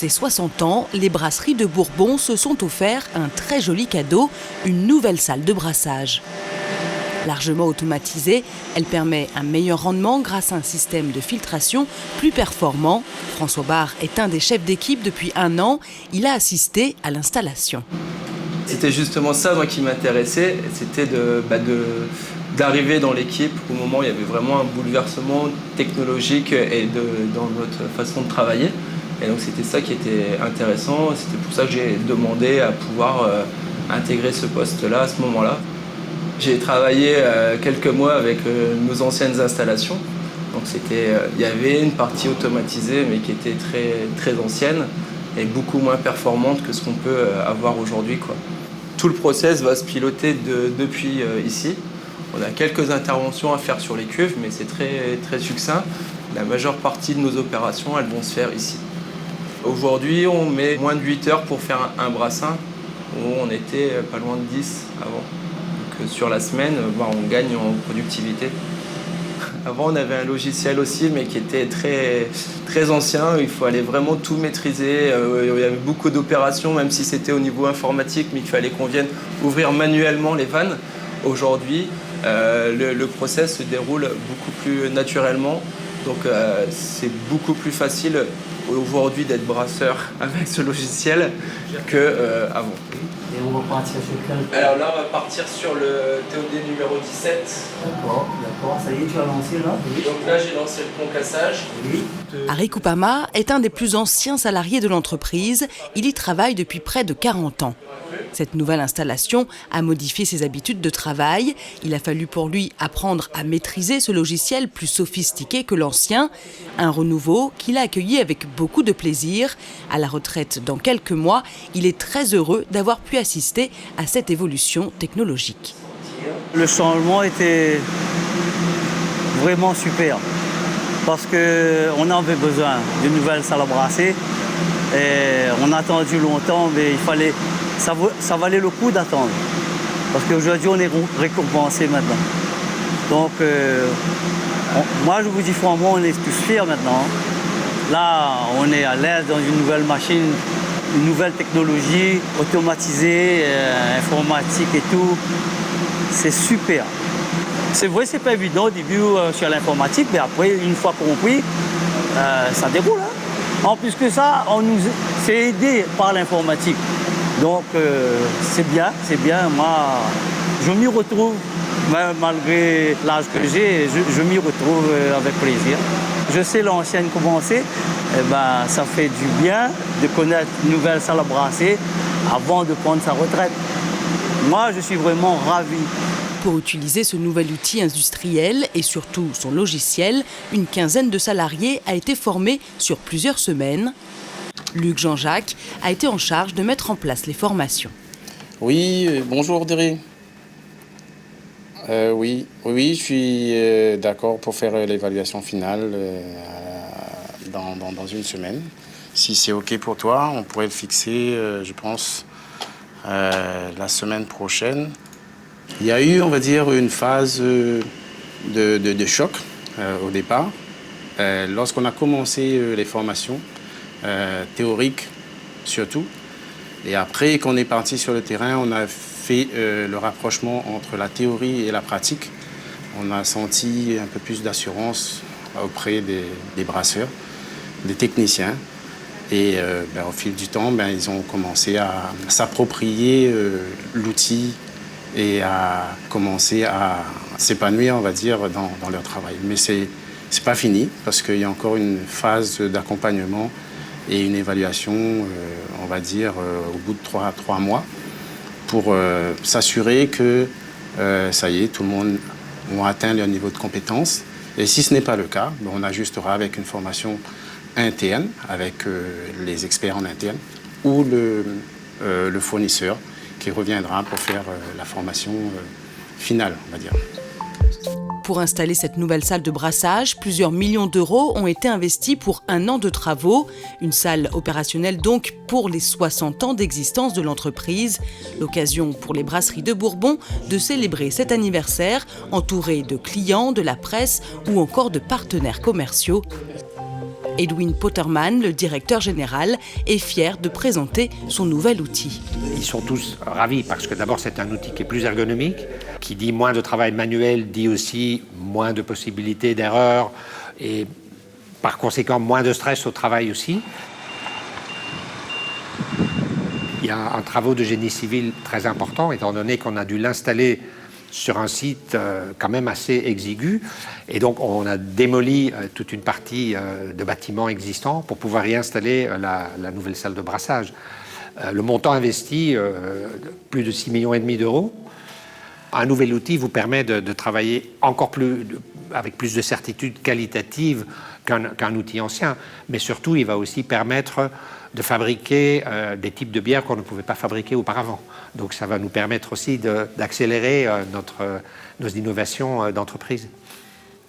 ses 60 ans, les brasseries de Bourbon se sont offert un très joli cadeau, une nouvelle salle de brassage. Largement automatisée, elle permet un meilleur rendement grâce à un système de filtration plus performant. François Barre est un des chefs d'équipe depuis 1 an. Il a assisté à l'installation. C'était justement ça moi, qui m'intéressait, c'était d'arriver dans l'équipe au moment où il y avait vraiment un bouleversement technologique et dans notre façon de travailler. Et donc c'était ça qui était intéressant, c'était pour ça que j'ai demandé à pouvoir intégrer ce poste-là à ce moment-là. J'ai travaillé quelques mois avec nos anciennes installations. Donc il y avait une partie automatisée mais qui était très, très ancienne et beaucoup moins performante que ce qu'on peut avoir aujourd'hui, quoi. Tout le process va se piloter depuis ici. On a quelques interventions à faire sur les cuves, mais c'est très, très succinct. La majeure partie de nos opérations, elles vont se faire ici. Aujourd'hui, on met moins de 8 heures pour faire un brassin, où on était pas loin de 10 avant. Donc sur la semaine, on gagne en productivité. Avant, on avait un logiciel aussi, mais qui était très, très ancien. Il fallait vraiment tout maîtriser. Il y avait beaucoup d'opérations, même si c'était au niveau informatique, mais qu'il fallait qu'on vienne ouvrir manuellement les vannes. Aujourd'hui, le process se déroule beaucoup plus naturellement. Donc, c'est beaucoup plus facile aujourd'hui d'être brasseur avec ce logiciel qu'avant. Et on va partir sur quel? Alors là, on va partir sur le TOD numéro 17. D'accord. Ça y est, tu as lancé là? Oui. Donc là, j'ai lancé le concassage. Oui. Harry Koupama est un des plus anciens salariés de l'entreprise. Il y travaille depuis près de 40 ans. Cette nouvelle installation a modifié ses habitudes de travail. Il a fallu pour lui apprendre à maîtriser ce logiciel plus sophistiqué que l'ancien. Un renouveau qu'il a accueilli avec beaucoup de plaisir. À la retraite dans quelques mois, il est très heureux d'avoir pu assister à cette évolution technologique. Le changement était vraiment super parce qu'on avait besoin d'une nouvelle salle à brasser. Et on a attendu longtemps, mais ça valait le coup d'attendre. Parce qu'aujourd'hui, on est récompensé maintenant. Donc, moi, je vous dis franchement, on est tous fiers maintenant. Là, on est à l'aise dans une nouvelle machine, une nouvelle technologie, automatisée, informatique et tout. C'est super. C'est vrai, c'est pas évident au début sur l'informatique, mais après, une fois compris, ça déroule. Hein. En plus que ça, c'est aidé par l'informatique. Donc, c'est bien. Moi, je m'y retrouve, même malgré l'âge que j'ai, je m'y retrouve avec plaisir. Je sais l'ancienne commencer, ça fait du bien de connaître une nouvelle salle à brasser avant de prendre sa retraite. Moi, je suis vraiment ravi. Pour utiliser ce nouvel outil industriel et surtout son logiciel, une quinzaine de salariés a été formée sur plusieurs semaines. Luc Jean-Jacques a été en charge de mettre en place les formations. Oui, bonjour Derry. Oui, je suis d'accord pour faire l'évaluation finale dans une semaine. Si c'est OK pour toi, on pourrait le fixer, je pense, la semaine prochaine. Il y a eu, on va dire, une phase de choc au départ. Lorsqu'on a commencé les formations théoriques surtout, et après qu'on est parti sur le terrain, on a fait le rapprochement entre la théorie et la pratique. On a senti un peu plus d'assurance auprès des brasseurs, des techniciens. Et au fil du temps, ils ont commencé à s'approprier l'outil et à commencer à s'épanouir, on va dire, dans leur travail. Mais c'est pas fini, parce qu'il y a encore une phase d'accompagnement et une évaluation, on va dire, au bout de 3 mois, pour s'assurer que, ça y est, tout le monde a atteint leur niveau de compétence. Et si ce n'est pas le cas, on ajustera avec une formation interne, avec les experts en interne, ou le fournisseur, qui reviendra pour faire la formation finale, on va dire. Pour installer cette nouvelle salle de brassage, plusieurs millions d'euros ont été investis pour 1 an de travaux. Une salle opérationnelle donc pour les 60 ans d'existence de l'entreprise. L'occasion pour les brasseries de Bourbon de célébrer cet anniversaire entouré de clients, de la presse ou encore de partenaires commerciaux. Edwin Potterman, le directeur général, est fier de présenter son nouvel outil. Ils sont tous ravis parce que d'abord c'est un outil qui est plus ergonomique, qui dit moins de travail manuel, dit aussi moins de possibilités d'erreur et par conséquent moins de stress au travail aussi. Il y a un travail de génie civil très important étant donné qu'on a dû l'installer sur un site quand même assez exigu. Et donc, on a démoli toute une partie de bâtiments existants pour pouvoir y installer la nouvelle salle de brassage. Le montant investi, plus de 6,5 millions d'euros. Un nouvel outil vous permet de travailler encore plus, avec plus de certitude qualitative qu'un outil ancien. Mais surtout, il va aussi permettre de fabriquer des types de bières qu'on ne pouvait pas fabriquer auparavant. Donc ça va nous permettre aussi d'accélérer nos innovations d'entreprise.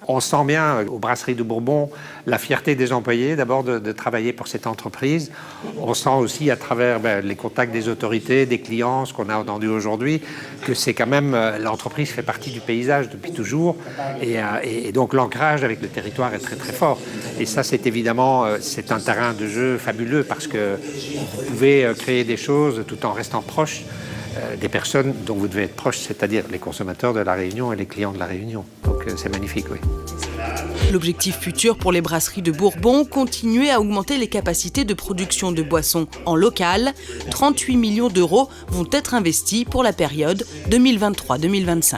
On sent bien aux brasseries de Bourbon la fierté des employés d'abord de travailler pour cette entreprise. On sent aussi à travers les contacts des autorités, des clients, ce qu'on a entendu aujourd'hui, que c'est quand même l'entreprise fait partie du paysage depuis toujours et donc l'ancrage avec le territoire est très très fort. Et ça c'est évidemment c'est un terrain de jeu fabuleux parce que vous pouvez créer des choses tout en restant proche des personnes dont vous devez être proche, c'est-à-dire les consommateurs de La Réunion et les clients de La Réunion. Donc c'est magnifique, oui. L'objectif futur pour les brasseries de Bourbon, continuer à augmenter les capacités de production de boissons en local. 38 millions d'euros vont être investis pour la période 2023-2025.